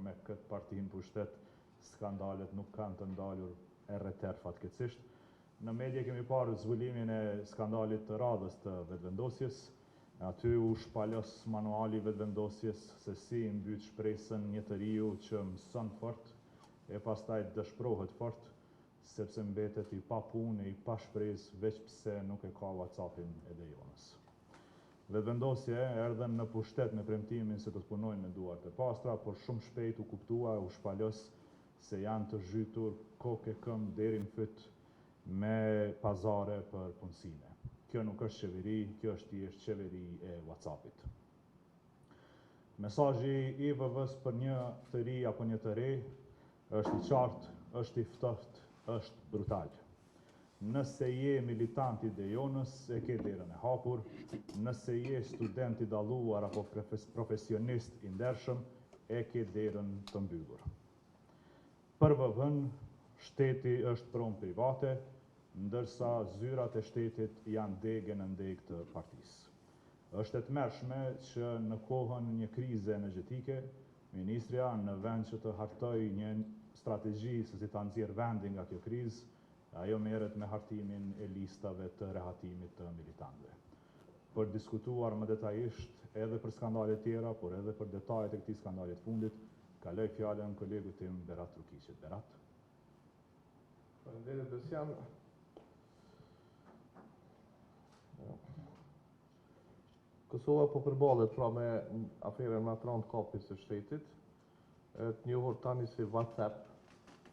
me këtë parti në pushtet, skandalet nuk kanë të ndalur erretër fatkeqësisht. Në media kemi parë zbulimin e skandalit të radhës të vetëvendosjes. Aty u shpalos manuali vetëvendosjes se si mbyt shpresën një të riu që mëson fort e pastaj dëshpërohet fort sepse mbetet i pa punë, i pa shpresë, veç pse nuk e ka WhatsAppin e Dejonës. Vetëvendosje erdhen në pushtet me premtimin se do të punojnë me duart e pastra, por shumë shpejt u kuptua, u shpalos se janë të zhytur kokë e këmbë deri në fyt me pazare për punësime. Kjo nuk është qeveri, kjo është thjesht qeveri e WhatsAppit. Mesazhi i IVV-s për një të ri apo një të re është i qartë, është i ftoftë, është brutal. Nëse je militant i Dejonës, e ke derën e hapur. Nëse je student i dalluar apo profesionist i ndershëm, e ke derën të mbyllur. Për VV-n, shteti është pronë private, ndërsa zyrat e shtetit janë degë në degë të partisë. Është e tmerrshme që në kohën një krize energjetike, ministrja në vend që të hartoj një strategji se si ta nxjerrë vendin nga kjo krizë, ajo merret me hartimin e listave të rehatimit të militantëve. Për diskutuar më detajisht edhe për skandalet tjera, por edhe për detajet e këtij skandali të fundit, kaloj fjalën kolegut tim Berat Trukiqit. Berat. Faleminderit Besian. Kosova po përballet pra me aferën me atrant kapjes së shtetit, të njohur tani si WhatsApp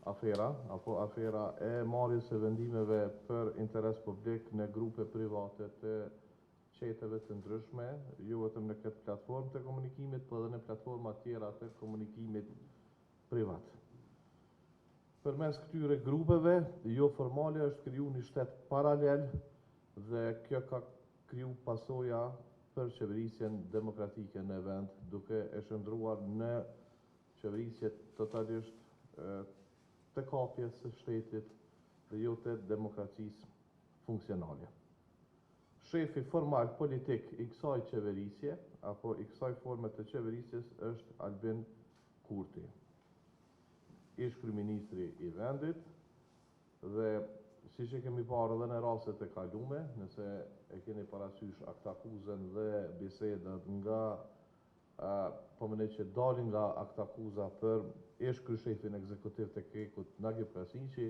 afera, apo afera e marrjes së vendimeve për interes publik në grupe private të qeteve të ndryshme, jo vetëm në këtë platformë të komunikimit, por edhe në platforma tjera të komunikimit privat. Përmes këtyre grupeve, jo formale, është kriju një shtet paralel dhe kjo ka kriju pasoja për qeverisjen demokratike në vend, duke e shndruar në qeverisje totalisht të kapjes së shtetit dhe jo të demokracisë funksionale. Shefi formal politik i kësaj qeverisje, apo i kësaj forme të qeverisjes, është Albin Kurti, ish kryeministri i vendit, dhe siç e kemi parë edhe në rastet e kalume, nëse e keni parasysh aktakuzën dhe bisedat nga që dalin nga aktakuza për ish kryeshefin ekzekutiv të KEK-ut Nagib Kasiqi,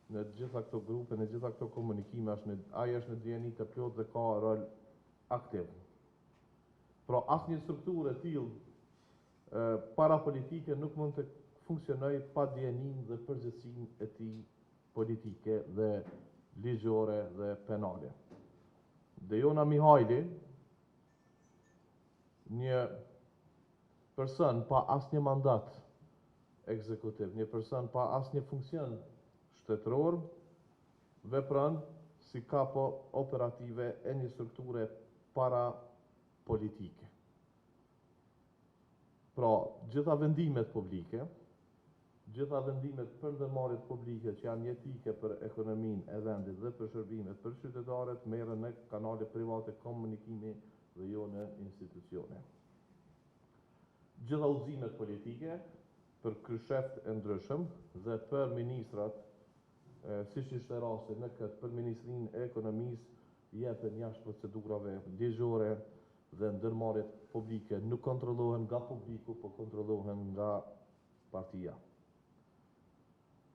në gjitha këto grupe, në gjitha këto komunikime, ai është në dijeni të plot dhe ka rol aktiv. Pra asnjë strukturë e tillë parapolitike nuk mund të funksionojë pa dijenin dhe përgjegjësinë e tij politike dhe ligjore dhe penale. Dejona Mihajli, një person pa asnjë mandat ekzekutiv, një person pa asnjë funksion shtetëror, vepron si kapo operative e një strukture parapolitike. Pra, gjitha vendimet publike, gjitha vendimet për ndërmarrjet publike që janë jetike për ekonominë e vendit dhe për shërbimet për qytetarët, merren në kanale private komunikimi dhe jo në institucione. Gjitha udhëzimet politike për kryesheft e ndryshëm dhe për ministrat, siç ishte rasti në këtë për Ministrinë e Ekonomisë, jepen jashtë procedurave ligjore dhe ndërmarrjet publike nuk kontrollohen nga publiku, por kontrollohen nga partia.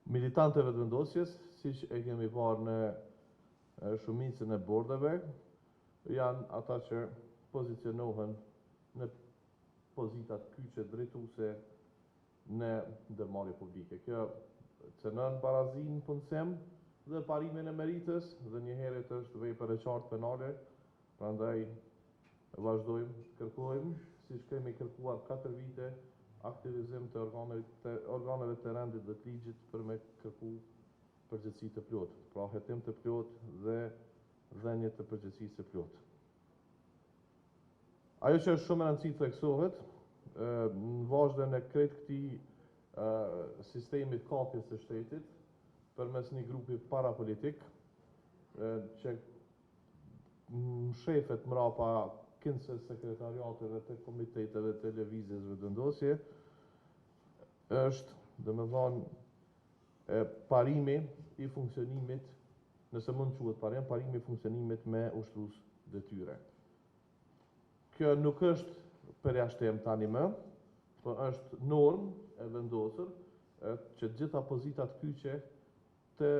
Militantëve të vendosjes, siç e kemi parë në shumicën e bordeve, janë ata që pozicionohen në pozitat kyçe drejtuese në ndërmarrje publike. Kjo cënon barazinë punësim dhe parimin e meritës dhe njëherët është vepër e qartë penale, prandaj vazhdojmë, kërkojmë, siç kemi kërkuar 4 vite, aktivizim të organeve të rendit dhe të ligjit për me kërku përgjegjësi të plotë, pra hetim të plotë dhe dhënie të përgjegjësisë së plotë. Ajo që është shumë e rëndësishme theksohet, në vazhdim e krejt këtij sistemit kapjes së shtetit, përmes një grupi parapolitik, që shefet mrapa kinse sekretariateve të komiteteve të lëvizjes vetëvendosje, është, parimi i funksionimit, nëse mund quhet parimi i funksionimit me ushtrues detyre. Kjo nuk është përjashtim tani më, po është normë e vendosur që gjitha pozitat kyçe të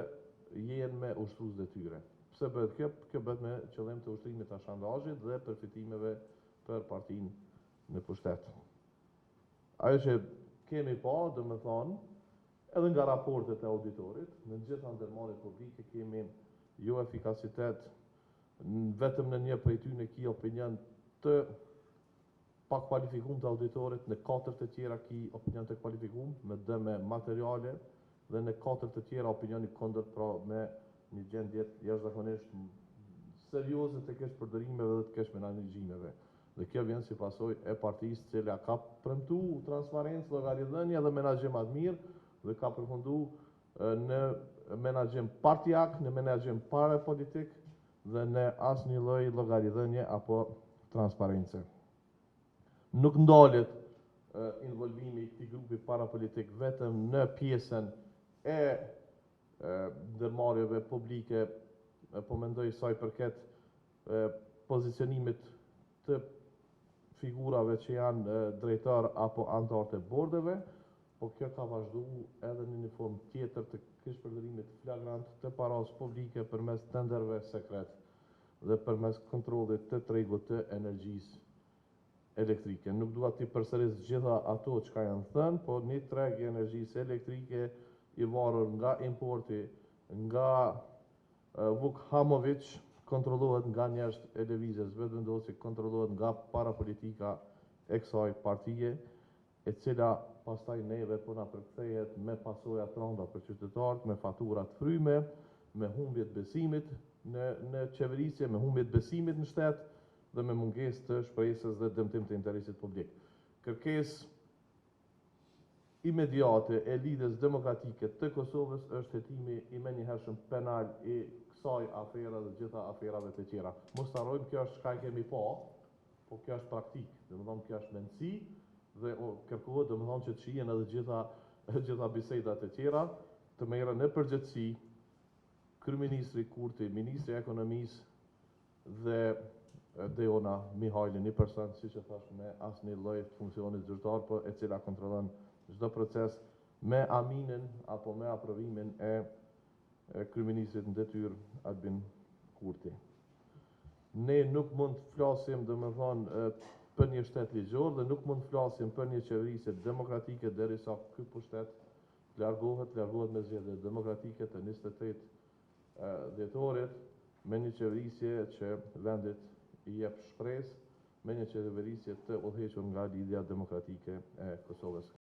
jenë me ushtrues detyre. Pse bëhet kjo? Kjo bëhet me qëllim të ushtrimit të ashandazhit dhe përfitimeve për partinë në pushtet. Ajo që kemi pa, edhe nga raportet e auditorit, në gjitha ndërmarrjet publike kemi jo efikasitet, vetëm në një prej tyre ki opinion të pa kualifikuar të auditorit, në 4 të tjera ki opinion të kualifikuar, me dëme materiale, dhe në 4 të tjera opinioni kundër, pra me një gjendje jashtëzakonisht serioze të keq përdorimeve dhe të keq menaxhimeve. Dhe kjo vjen si pasojë e partisë cila ka premtu transparencë, llogaridhënie dhe menaxhim të mirë dhe ka përfundu në menaxhim partijak, në menaxhim parapolitik dhe në asnjë lloj llogaridhënie apo transparence. Nuk ndalet involvimi i këtij grupi parapolitik vetëm në pjesën e ndërmarrjeve publike, po mendoj sa i përket pozicionimit të figurave që janë drejtar apo anëtar të bordeve, po kjo ka vazhduar edhe në një formë tjetër të keqpërdorimit flagrant të parave publike përmes tenderëve sekret dhe përmes kontrollit të tregut të energjisë elektrike. Nuk dua t'i përsëris gjitha ato çka janë thënë, po një treg i energjisë elektrike i varur nga importi nga Vuk Hamović kontrollohet nga njerëz e lëvizjes vetëvendosje, kontrollohet nga parapolitika e kësaj partije, e cila pastaj neve po na përkthehet me pasoja të rënda për qytetarët, me fatura të fryme, me humbje të besimit në qeverisje, me humbje të besimit në shtet dhe me mungesë të shpresës dhe dëmtim të interesit publik. Kërkesë imediate e lidhjes demokratike të Kosovës është hetimi i menjëhershëm penal i kësaj afere dhe gjitha aferave të tjera. Mos harrojmë, kjo është çka kemi pa, po kjo është praktik, domethënë kjo është mendësi dhe kërkohet domethënë që të shihen edhe gjitha bisedat e tjera, të merren në përgjithësi kryeministri Kurti, ministri i ekonomisë dhe Deona Mihajli, një person, siç e thash, me asnjë lloj funksioni zyrtar, po e cila kontrollon çdo proces me aminin apo me aprovimin e kryeministrit në detyrë Albin Kurti. Ne nuk mund të flasim domethënë për një shtet ligjor dhe nuk mund të flasim për një qeverisje demokratike derisa ky pushtet largohet me zgjedhje demokratike të 28 dhjetorit, me një qeverisje që vendit i jep shpresë, me një qeverisje të udhëhequr nga lidhja demokratike e Kosovës.